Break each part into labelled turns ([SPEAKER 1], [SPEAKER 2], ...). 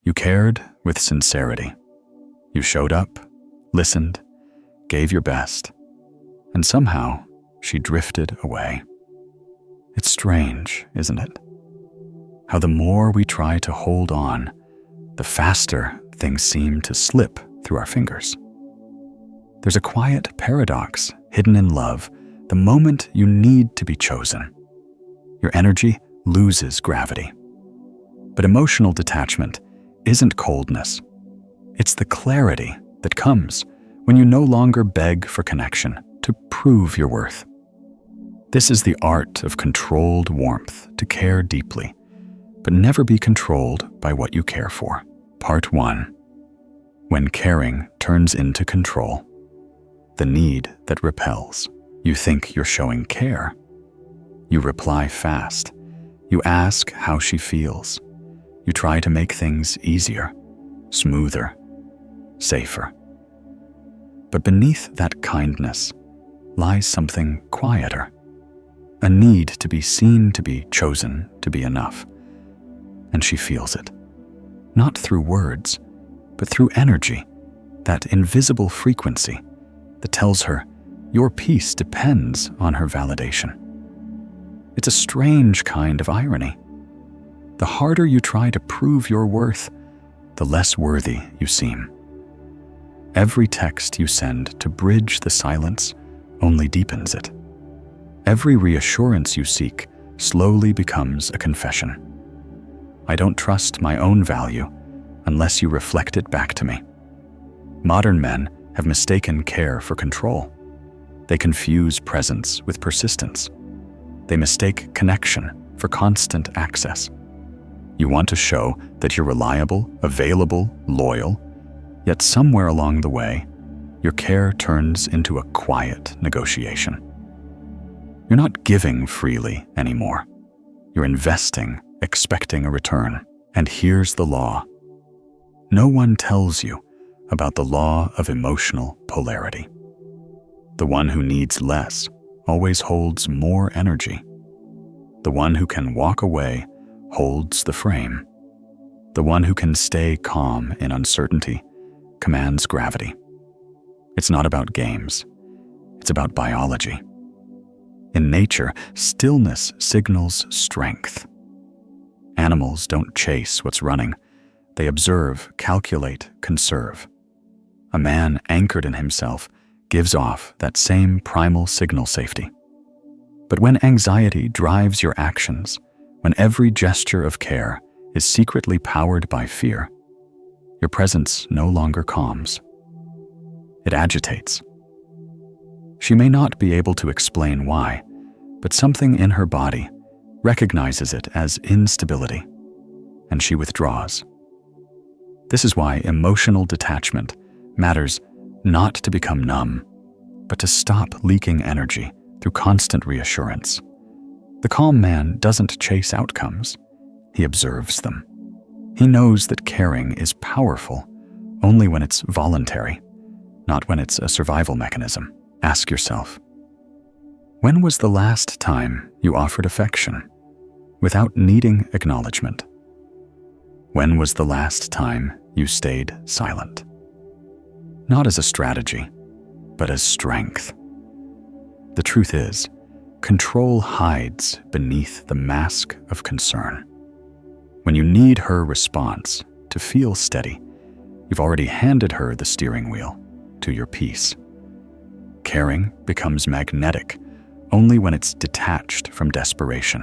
[SPEAKER 1] You cared with sincerity. You showed up, listened, gave your best, and somehow she drifted away. It's strange, isn't it? How the more we try to hold on, the faster things seem to slip through our fingers. There's a quiet paradox hidden in love the moment you need to be chosen. Your energy loses gravity. But emotional detachment isn't coldness. It's the clarity that comes when you no longer beg for connection to prove your worth. This is the art of controlled warmth, to care deeply, but never be controlled by what you care for. Part 1. When caring turns into control. The need that repels. You think you're showing care. You reply fast. You ask how she feels. You try to make things easier, smoother, safer. But beneath that kindness lies something quieter. A need to be seen, to be chosen, to be enough. And she feels it. Not through words, but through energy, that invisible frequency that tells her your peace depends on her validation. It's a strange kind of irony. The harder you try to prove your worth, the less worthy you seem. Every text you send to bridge the silence only deepens it. Every reassurance you seek slowly becomes a confession. I don't trust my own value unless you reflect it back to me. Modern men have mistaken care for control. They confuse presence with persistence. They mistake connection for constant access. You want to show that you're reliable, available, loyal, yet somewhere along the way, your care turns into a quiet negotiation. You're not giving freely anymore. You're investing, expecting a return. And here's the law. No one tells you about the law of emotional polarity. The one who needs less always holds more energy. The one who can walk away holds the frame. The one who can stay calm in uncertainty commands gravity. It's not about games. It's about biology. In nature, stillness signals strength. Animals don't chase what's running. They observe, calculate, conserve. A man anchored in himself gives off that same primal signal safety. But when anxiety drives your actions, when every gesture of care is secretly powered by fear, your presence no longer calms. It agitates. She may not be able to explain why, but something in her body recognizes it as instability, and she withdraws. This is why emotional detachment matters not to become numb, but to stop leaking energy through constant reassurance. The calm man doesn't chase outcomes. He observes them. He knows that caring is powerful only when it's voluntary, not when it's a survival mechanism. Ask yourself, when was the last time you offered affection without needing acknowledgement? When was the last time you stayed silent? Not as a strategy, but as strength. The truth is, control hides beneath the mask of concern. When you need her response to feel steady, you've already handed her the steering wheel to your peace. Caring becomes magnetic only when it's detached from desperation,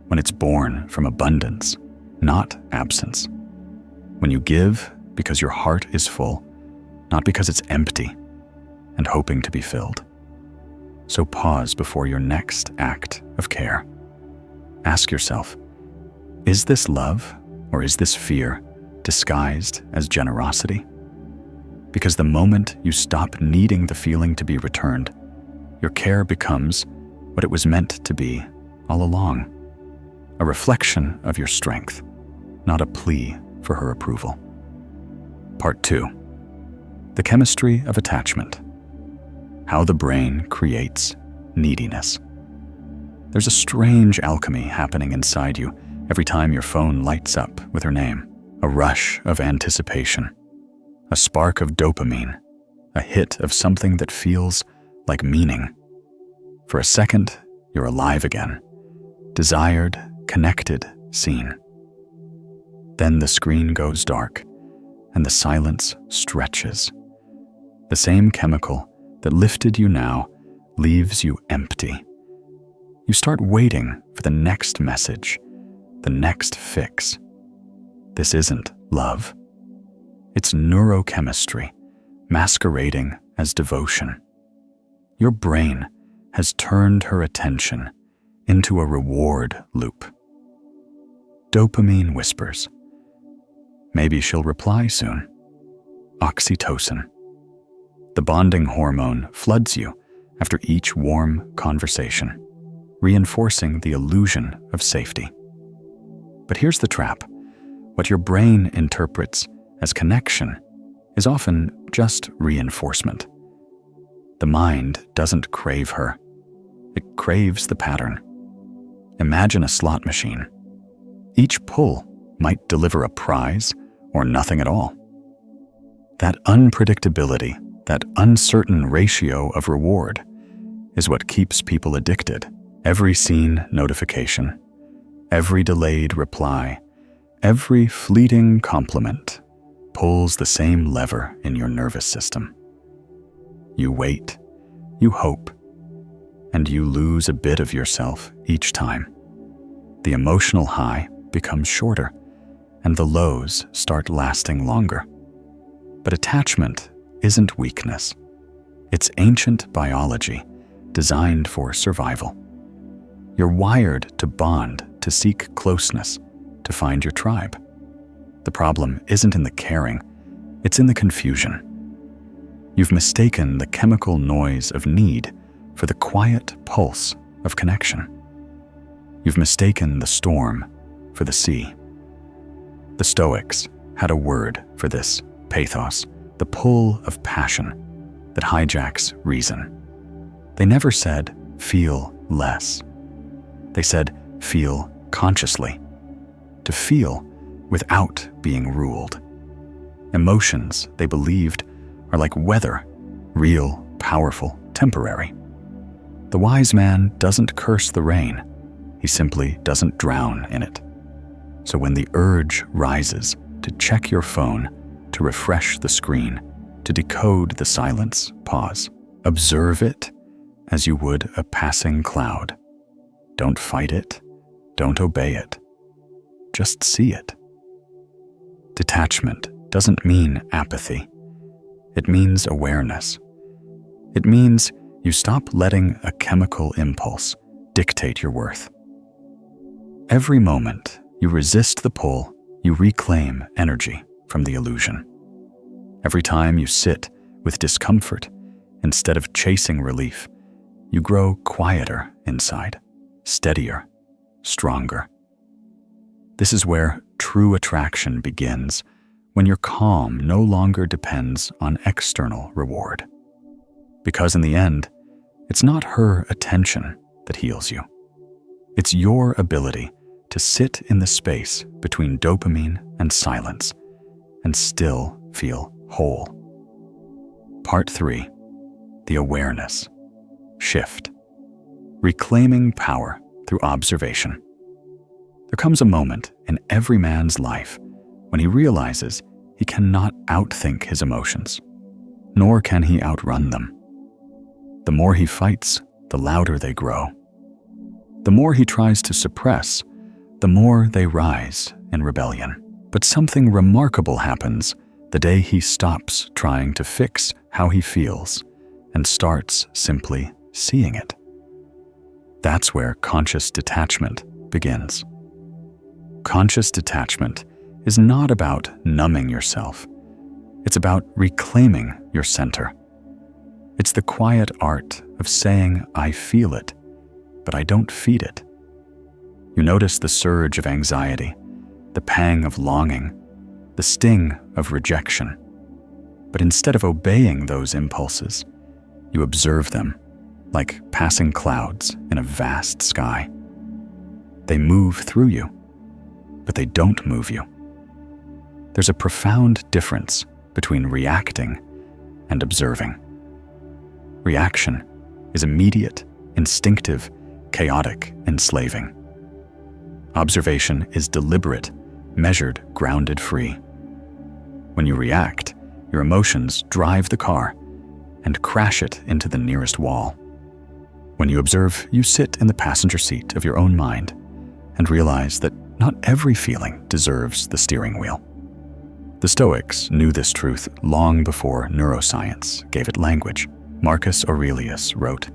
[SPEAKER 1] when it's born from abundance, not absence. When you give because your heart is full, not because it's empty and hoping to be filled. So pause before your next act of care. Ask yourself, is this love or is this fear disguised as generosity? Because the moment you stop needing the feeling to be returned, your care becomes what it was meant to be all along, a reflection of your strength, not a plea for her approval. Part 2. The chemistry of attachment. How the brain creates neediness. There's a strange alchemy happening inside you every time your phone lights up with her name. a rush of anticipation, a spark of dopamine, a hit of something that feels like meaning. For a second, you're alive again, desired, connected, seen. Then the screen goes dark, and the silence stretches. The same chemical that lifted you now leaves you empty. You start waiting for the next message, the next fix. This isn't love. It's neurochemistry, masquerading as devotion. Your brain has turned her attention into a reward loop. Dopamine whispers. Maybe she'll reply soon. Oxytocin. The bonding hormone floods you after each warm conversation, reinforcing the illusion of safety. But here's the trap. What your brain interprets as connection is often just reinforcement. The mind doesn't crave her. It craves the pattern. Imagine a slot machine. Each pull might deliver a prize or nothing at all. That unpredictability, that uncertain ratio of reward, is what keeps people addicted. Every seen notification, every delayed reply, every fleeting compliment pulls the same lever in your nervous system. You wait, you hope, and you lose a bit of yourself each time. The emotional high becomes shorter, and the lows start lasting longer. But attachment isn't weakness. It's ancient biology designed for survival. You're wired to bond, to seek closeness, to find your tribe. The problem isn't in the caring, it's in the confusion. You've mistaken the chemical noise of need for the quiet pulse of connection. You've mistaken the storm for the sea. The Stoics had a word for this pathos, the pull of passion that hijacks reason. They never said, feel less. They said, feel consciously. To feel without being ruled. Emotions, they believed, are like weather, real, powerful, temporary. The wise man doesn't curse the rain. He simply doesn't drown in it. So when the urge rises to check your phone, to refresh the screen, to decode the silence, pause. Observe it as you would a passing cloud. Don't fight it. Don't obey it. Just see it. Detachment doesn't mean apathy. It means awareness. It means you stop letting a chemical impulse dictate your worth. Every moment you resist the pull, you reclaim energy from the illusion. Every time you sit with discomfort instead of chasing relief, you grow quieter inside, steadier, stronger. This is where true attraction begins, when your calm no longer depends on external reward. Because in the end, it's not her attention that heals you. It's your ability to sit in the space between dopamine and silence and still feel whole. Part 3. The awareness. Shift. Reclaiming power through observation. There comes a moment in every man's life when he realizes he cannot outthink his emotions, nor can he outrun them. The more he fights, the louder they grow. The more he tries to suppress, the more they rise in rebellion. But something remarkable happens the day he stops trying to fix how he feels and starts simply seeing it. That's where conscious detachment begins. Conscious detachment is not about numbing yourself. It's about reclaiming your center. It's the quiet art of saying, I feel it, but I don't feed it. You notice the surge of anxiety, the pang of longing, the sting of rejection. But instead of obeying those impulses, you observe them like passing clouds in a vast sky. They move through you, but they don't move you. there's a profound difference between reacting and observing. Reaction is immediate, instinctive, chaotic, enslaving. Observation is deliberate, measured, grounded, free. When you react, your emotions drive the car and crash it into the nearest wall. When you observe, you sit in the passenger seat of your own mind and realize that not every feeling deserves the steering wheel. The Stoics knew this truth long before neuroscience gave it language. Marcus Aurelius wrote,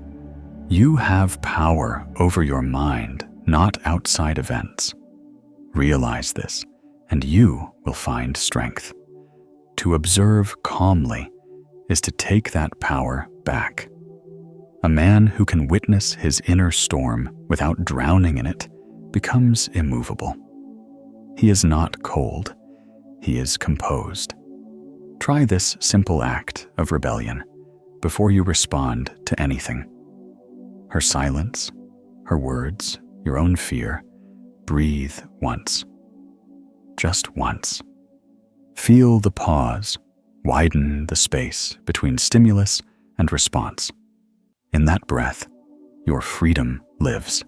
[SPEAKER 1] "You have power over your mind, not outside events. Realize this, and you will find strength." To observe calmly is to take that power back. A man who can witness his inner storm without drowning in it becomes immovable. He is not cold, he is composed. Try this simple act of rebellion before you respond to anything. Her silence, her words, your own fear. Breathe once. Just once. Feel the pause, widen the space between stimulus and response. In that breath, your freedom lives.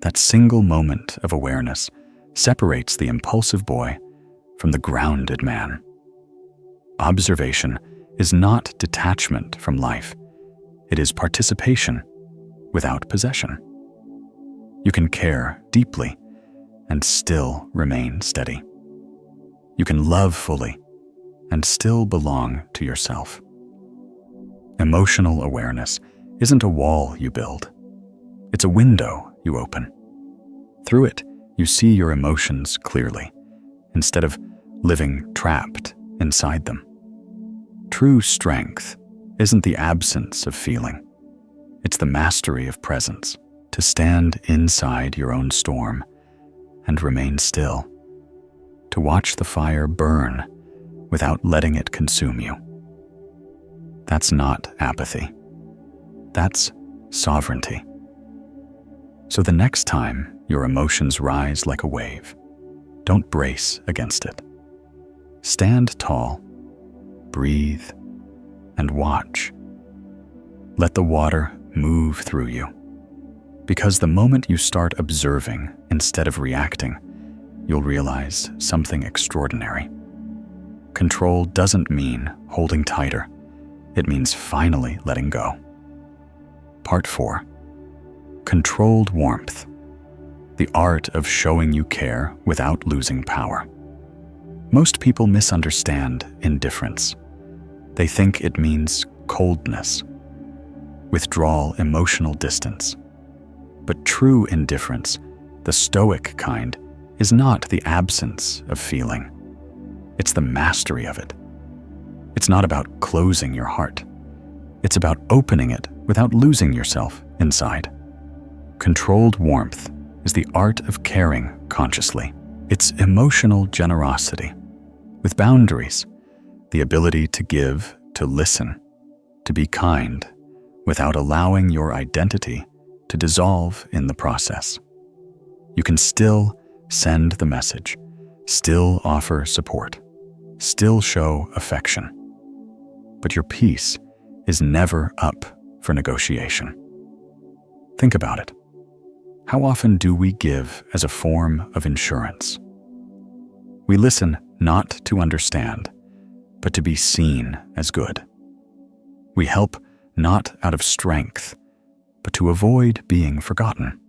[SPEAKER 1] That single moment of awareness separates the impulsive boy from the grounded man. Observation is not detachment from life. It is participation without possession. You can care deeply and still remain steady. You can love fully and still belong to yourself. Emotional awareness isn't a wall you build. It's a window you open. Through it, you see your emotions clearly, instead of living trapped inside them. True strength isn't the absence of feeling. It's the mastery of presence, to stand inside your own storm and remain still, to watch the fire burn without letting it consume you. That's not apathy. That's sovereignty. So the next time your emotions rise like a wave, don't brace against it. Stand tall, breathe, and watch. Let the water move through you. Because the moment you start observing instead of reacting, you'll realize something extraordinary. Control doesn't mean holding tighter. It means finally letting go. Part 4. Controlled warmth. The art of showing you care without losing power. Most people misunderstand indifference. They think it means coldness, withdrawal, emotional distance. But true indifference, the Stoic kind, is not the absence of feeling. It's the mastery of it. It's not about closing your heart. It's about opening it without losing yourself inside. Controlled warmth is the art of caring consciously. It's emotional generosity, with boundaries, the ability to give, to listen, to be kind, without allowing your identity to dissolve in the process. You can still send the message, still offer support, still show affection. But your peace is never up for negotiation. Think about it. How often do we give as a form of insurance? We listen not to understand, but to be seen as good. We help not out of strength, but to avoid being forgotten.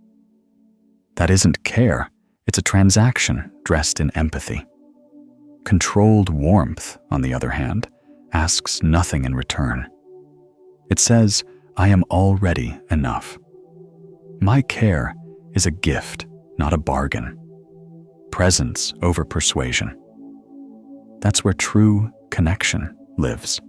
[SPEAKER 1] That isn't care, it's a transaction dressed in empathy. Controlled warmth, on the other hand, asks nothing in return. It says, I am already enough. My care is a gift, not a bargain. Presence over persuasion. That's where true connection lives.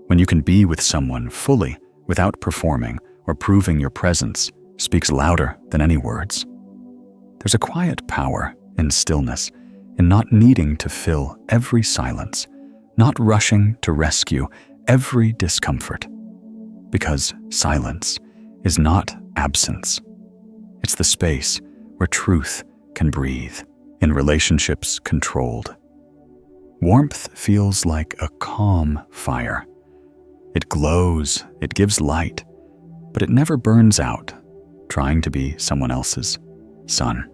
[SPEAKER 1] When you can be with someone fully without performing or proving your presence speaks louder than any words. There's a quiet power in stillness, in not needing to fill every silence, not rushing to rescue every discomfort. Because silence is not absence. It's the space where truth can breathe. In relationships controlled, Warmth feels like a calm fire. It glows, it gives light, but it never burns out, trying to be someone else's sun.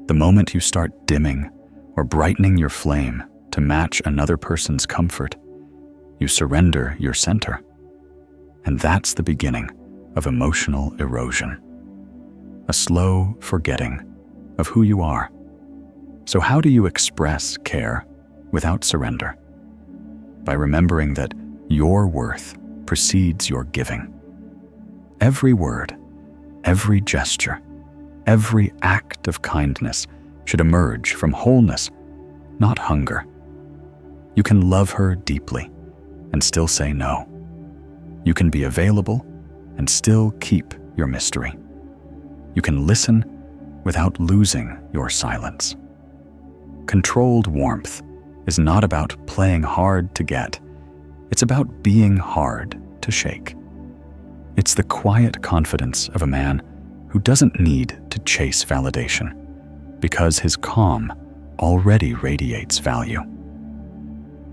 [SPEAKER 1] The moment you start dimming or brightening your flame to match another person's comfort, you surrender your center. And that's the beginning of emotional erosion. A slow forgetting of who you are. So how do you express care without surrender? By remembering that your worth precedes your giving. Every word, every gesture, every act of kindness should emerge from wholeness, not hunger. You can love her deeply and still say no. You can be available and still keep your mystery. You can listen without losing your silence. Controlled warmth is not about playing hard to get. It's about being hard to shake. It's the quiet confidence of a man who doesn't need to chase validation because his calm already radiates value.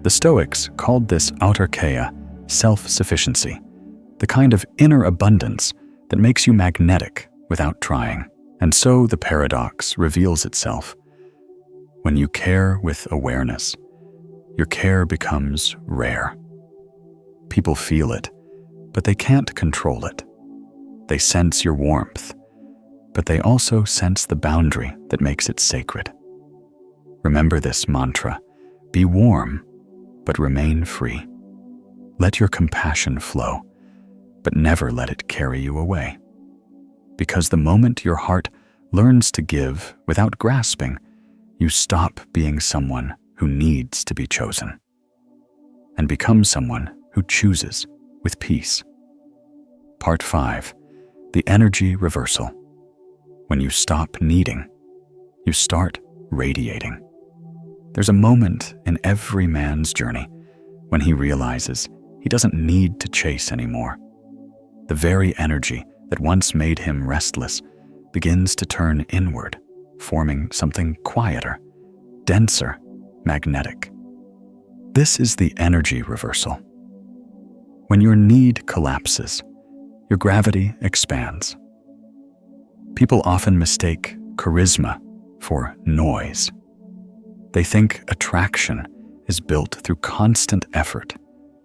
[SPEAKER 1] The Stoics called this autarkeia self-sufficiency, the kind of inner abundance that makes you magnetic without trying. And so the paradox reveals itself. When you care with awareness, your care becomes rare. People feel it, but they can't control it. They sense your warmth, but they also sense the boundary that makes it sacred. Remember this mantra: be warm, but remain free. Let your compassion flow, but never let it carry you away. Because the moment your heart learns to give without grasping, you stop being someone who needs to be chosen and become someone who chooses with peace. Part 5. The energy reversal. When you stop needing, you start radiating. There's a moment in every man's journey when he realizes he doesn't need to chase anymore. The very energy that once made him restless begins to turn inward, forming something quieter, denser, magnetic. This is the energy reversal. When your need collapses, your gravity expands. People often mistake charisma for noise. They think attraction is built through constant effort,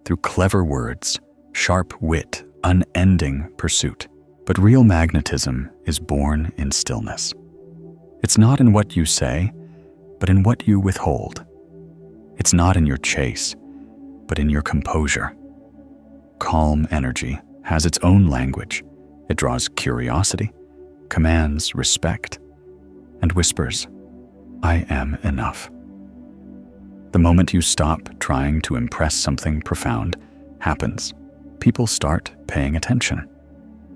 [SPEAKER 1] through clever words, sharp wit, unending pursuit. But real magnetism is born in stillness. It's not in what you say, but in what you withhold. It's not in your chase, but in your composure. Calm energy has its own language. It draws curiosity, commands respect, and whispers, "I am enough." The moment you stop trying to impress something profound happens. People start paying attention.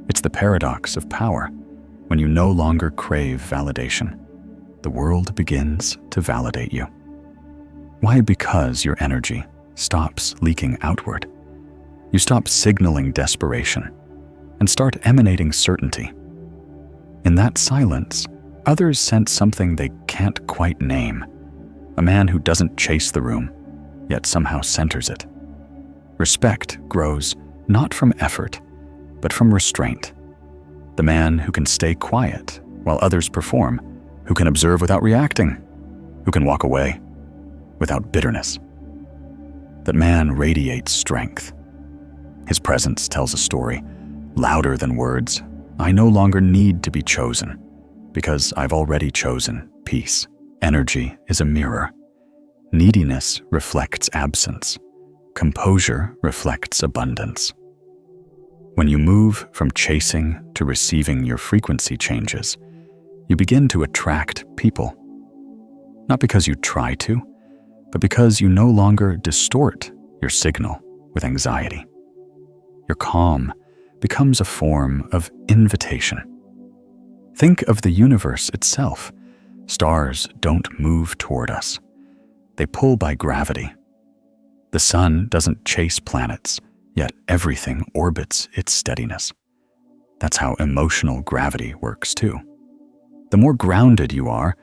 [SPEAKER 1] It's the paradox of power. When you no longer crave validation, the world begins to validate you. Why? Because your energy stops leaking outward. You stop signaling desperation and start emanating certainty. In that silence, others sense something they can't quite name. A man who doesn't chase the room, yet somehow centers it. Respect grows not from effort, but from restraint. The man who can stay quiet while others perform, who can observe without reacting, who can walk away without bitterness. That man radiates strength. His presence tells a story louder than words. I no longer need to be chosen because I've already chosen peace. Energy is a mirror. Neediness reflects absence. Composure reflects abundance. When you move from chasing to receiving, your frequency changes. You begin to attract people. Not because you try to, but because you no longer distort your signal with anxiety. Your calm becomes a form of invitation. Think of the universe itself. Stars don't move toward us. They pull by gravity. The sun doesn't chase planets, yet everything orbits its steadiness. That's how emotional gravity works too. The more grounded you are,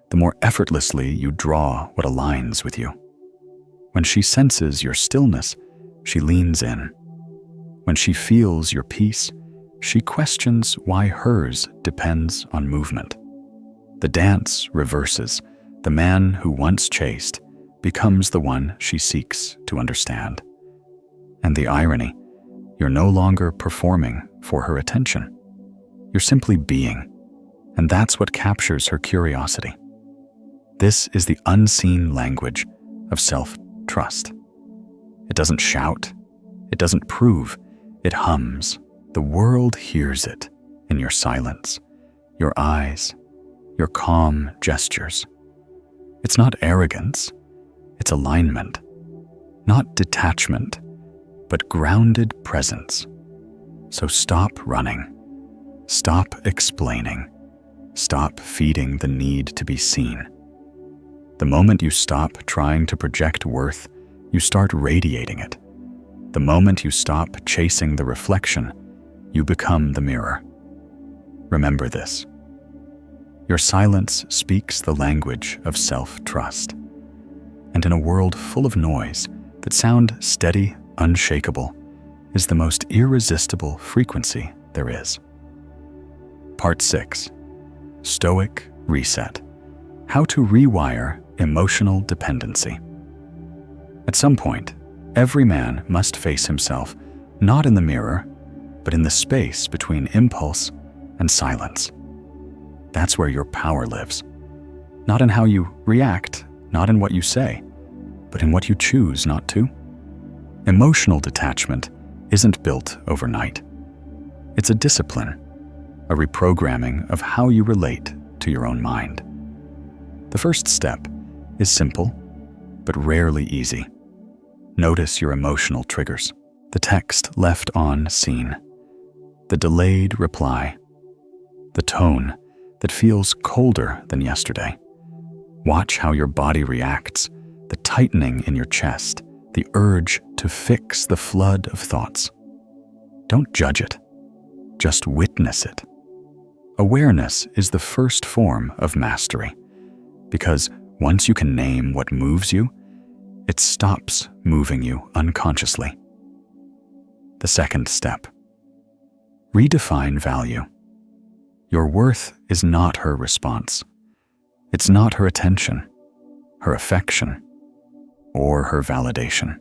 [SPEAKER 1] the more effortlessly you draw what aligns with you. When she senses your stillness, she leans in. When she feels your peace, she questions why hers depends on movement. The dance reverses. The man who once chased becomes the one she seeks to understand. And the irony, you're no longer performing for her attention. You're simply being, and that's what captures her curiosity. This is the unseen language of self-trust. It doesn't shout, it doesn't prove, it hums. The world hears it in your silence, your eyes, your calm gestures. It's not arrogance, it's alignment. Not detachment, but grounded presence. So stop running. Stop explaining. Stop feeding the need to be seen. The moment you stop trying to project worth, you start radiating it. The moment you stop chasing the reflection, you become the mirror. Remember this. Your silence speaks the language of self-trust. And in a world full of noise, that sound steady, unshakable, is the most irresistible frequency there is. Part 6. Stoic Reset. How to rewire emotional dependency. At some point, every man must face himself, not in the mirror, but in the space between impulse and silence. That's where your power lives. Not in how you react, not in what you say, but in what you choose not to. Emotional detachment isn't built overnight. It's a discipline, a reprogramming of how you relate to your own mind. The first step is simple, but rarely easy. Notice your emotional triggers, the text left on seen, the delayed reply, the tone that feels colder than yesterday. Watch how your body reacts, the tightening in your chest, the urge to fix the flood of thoughts. Don't judge it, just witness it. Awareness is the first form of mastery, because once you can name what moves you, it stops moving you unconsciously. The second step. Redefine value. Your worth is not her response. It's not her attention, her affection, or her validation.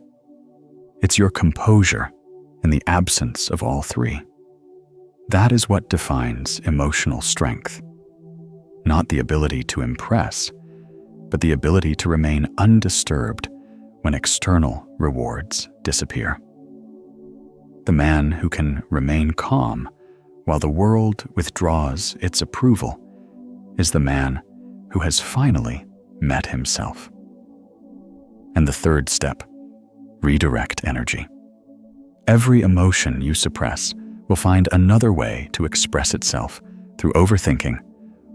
[SPEAKER 1] It's your composure in the absence of all three. That is what defines emotional strength. Not the ability to impress, but the ability to remain undisturbed when external rewards disappear. The man who can remain calm while the world withdraws its approval is the man who has finally met himself. And the third step, redirect energy. Every emotion you suppress will find another way to express itself through overthinking,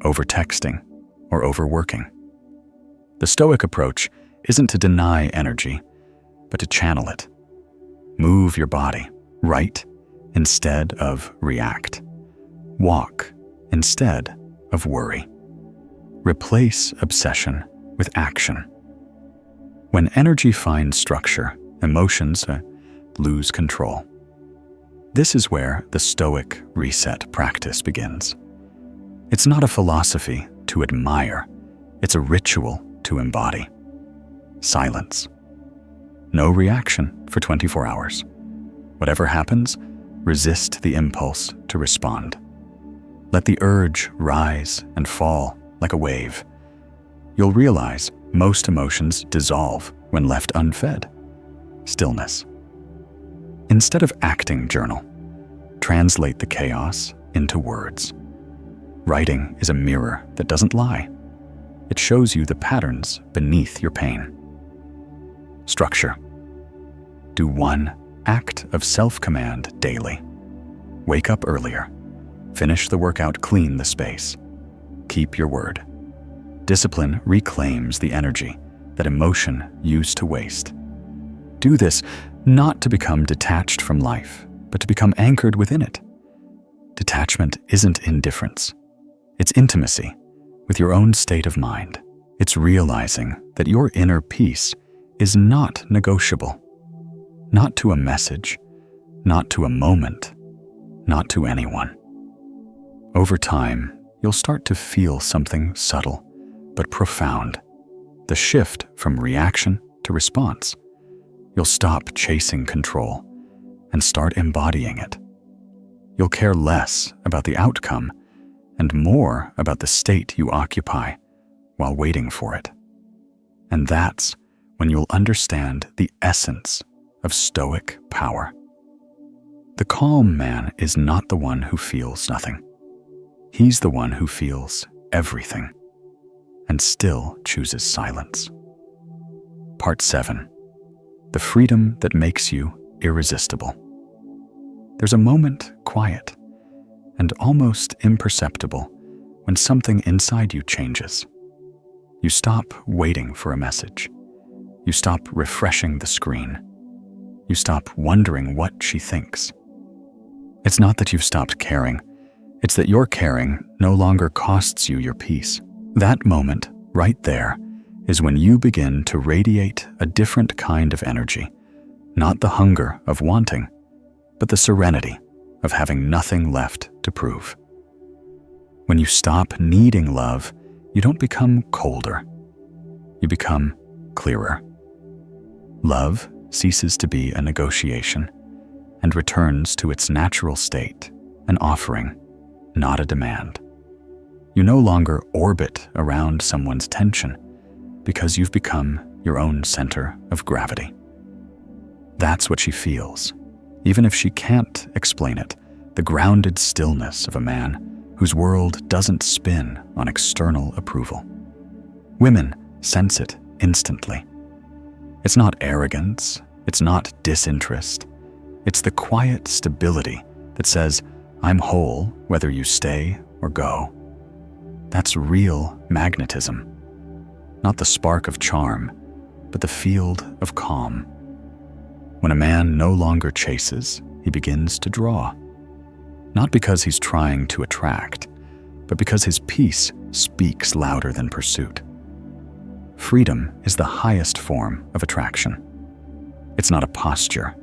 [SPEAKER 1] overtexting, or overworking. The Stoic approach isn't to deny energy, but to channel it. Move your body, write instead of react. Walk instead of worry. Replace obsession with action. When energy finds structure, emotions lose control. This is where the Stoic Reset practice begins. It's not a philosophy to admire, it's a ritual to embody. Silence. No reaction for 24 hours. Whatever happens, resist the impulse to respond. Let the urge rise and fall like a wave. You'll realize most emotions dissolve when left unfed. Stillness. Instead of acting journal, translate the chaos into words. Writing is a mirror that doesn't lie. It shows you the patterns beneath your pain. Structure. Do one act of self-command daily. Wake up earlier. Finish the workout, clean the space. Keep your word. Discipline reclaims the energy that emotion used to waste. Do this not to become detached from life, but to become anchored within it. Detachment isn't indifference. It's intimacy with your own state of mind. It's realizing that your inner peace is not negotiable. Not to a message, not to a moment, not to anyone. Over time, you'll start to feel something subtle but profound, the shift from reaction to response. You'll stop chasing control and start embodying it. You'll care less about the outcome and more about the state you occupy while waiting for it. And that's when you'll understand the essence of Stoic power. The calm man is not the one who feels nothing. He's the one who feels everything and still chooses silence. Part 7. The freedom that makes you irresistible. There's a moment quiet and almost imperceptible when something inside you changes. You stop waiting for a message. You stop refreshing the screen. You stop wondering what she thinks. It's not that you've stopped caring. It's that your caring no longer costs you your peace. That moment, right there, is when you begin to radiate a different kind of energy, not the hunger of wanting, but the serenity of having nothing left to prove. When you stop needing love, you don't become colder. You become clearer. Love ceases to be a negotiation and returns to its natural state, an offering, not a demand. You no longer orbit around someone's tension because you've become your own center of gravity. That's what she feels, even if she can't explain it, the grounded stillness of a man whose world doesn't spin on external approval. Women sense it instantly. It's not arrogance, it's not disinterest, it's the quiet stability that says, I'm whole whether you stay or go. That's real magnetism. Not the spark of charm, but the field of calm. When a man no longer chases, he begins to draw. Not because he's trying to attract, but because his peace speaks louder than pursuit. Freedom is the highest form of attraction. It's not a posture,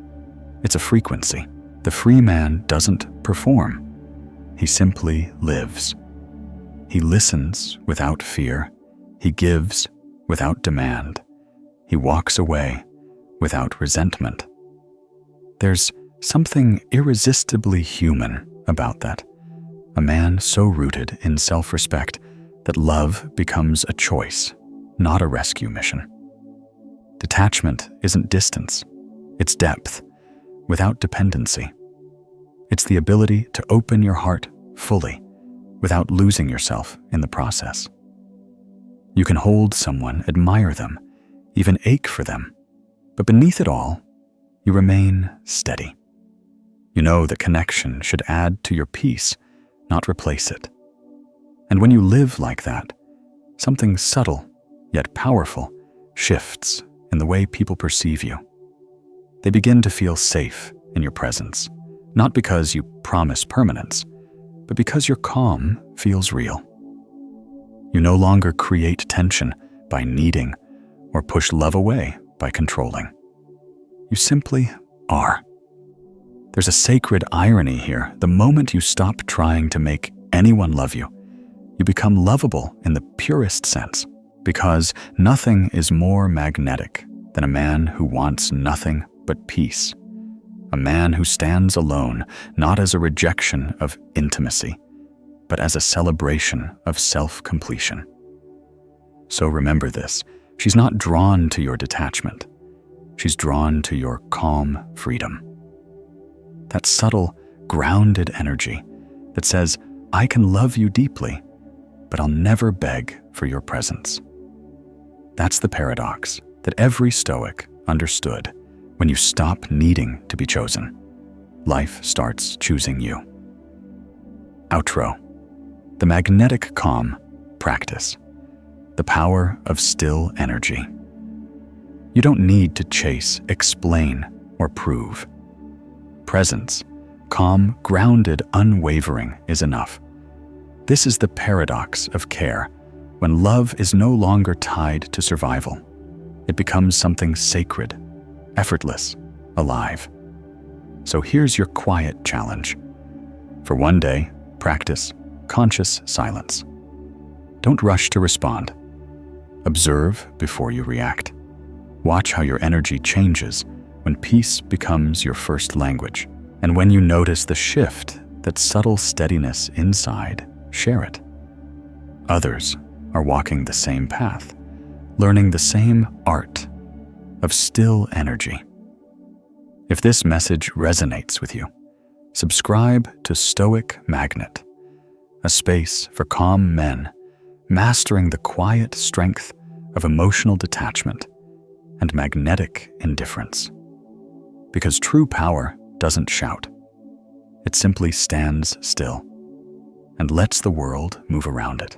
[SPEAKER 1] it's a frequency. The free man doesn't perform. He simply lives. He listens without fear. He gives without demand. He walks away without resentment. There's something irresistibly human about that. A man so rooted in self-respect that love becomes a choice, not a rescue mission. Detachment isn't distance, it's depth, without dependency. It's the ability to open your heart fully, without losing yourself in the process. You can hold someone, admire them, even ache for them, but beneath it all, you remain steady. You know that connection should add to your peace, not replace it. And when you live like that, something subtle yet powerful shifts in the way people perceive you. They begin to feel safe in your presence, not because you promise permanence, but because your calm feels real. You no longer create tension by needing or push love away by controlling. You simply are. There's a sacred irony here. The moment you stop trying to make anyone love you, you become lovable in the purest sense, because nothing is more magnetic than a man who wants nothing but peace. A man who stands alone, not as a rejection of intimacy, but as a celebration of self-completion. So remember this, she's not drawn to your detachment. She's drawn to your calm freedom. That subtle, grounded energy that says, I can love you deeply, but I'll never beg for your presence. That's the paradox that every Stoic understood. When you stop needing to be chosen, life starts choosing you. Outro. The magnetic calm practice. The power of still energy. You don't need to chase, explain, or prove. Presence, calm, grounded, unwavering is enough. This is the paradox of care, when love is no longer tied to survival. It becomes something sacred, effortless, alive. So here's your quiet challenge. For one day, practice conscious silence. Don't rush to respond. Observe before you react. Watch how your energy changes when peace becomes your first language. And when you notice the shift, that subtle steadiness inside, share it. Others are walking the same path, learning the same art of still energy. If this message resonates with you, subscribe to Stoic Magnet, a space for calm men mastering the quiet strength of emotional detachment and magnetic indifference. Because true power doesn't shout. It simply stands still and lets the world move around it.